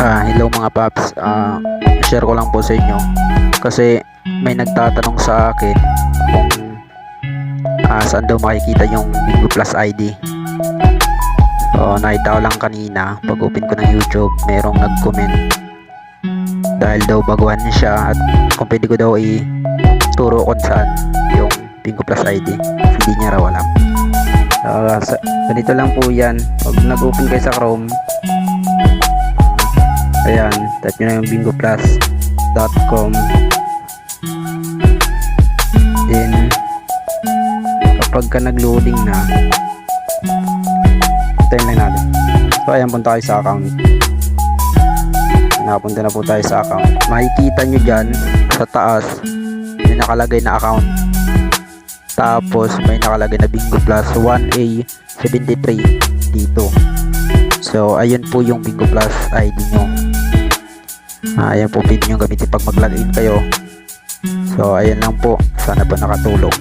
Hello mga paps. Share ko lang po sa inyo kasi may nagtatanong sa akin kung saan daw makikita yung Bingo Plus ID. So nakita ko lang kanina pag open ko ng YouTube, merong nag-comment dahil daw baguhan siya at kung pwede ko daw ituro kung saan yung Bingo Plus ID. Hindi niya raw alam. Ganito lang po yan. Pag nag-open kayo sa Chrome, ayan, type nyo na yung bingoplus.com. Then kapag ka nag-loading na, tayo lang natin. So ayan, punta kayo sa account. Napunta na po tayo sa account. Makikita nyo dyan sa taas may nakalagay na account, tapos may nakalagay na Bingo Plus 1A73 dito. So ayun po yung Bingo Plus ID nyo. Ayan po, pwede nyo gamitin pag mag-login kayo. So ayan lang po, sana po nakatulong.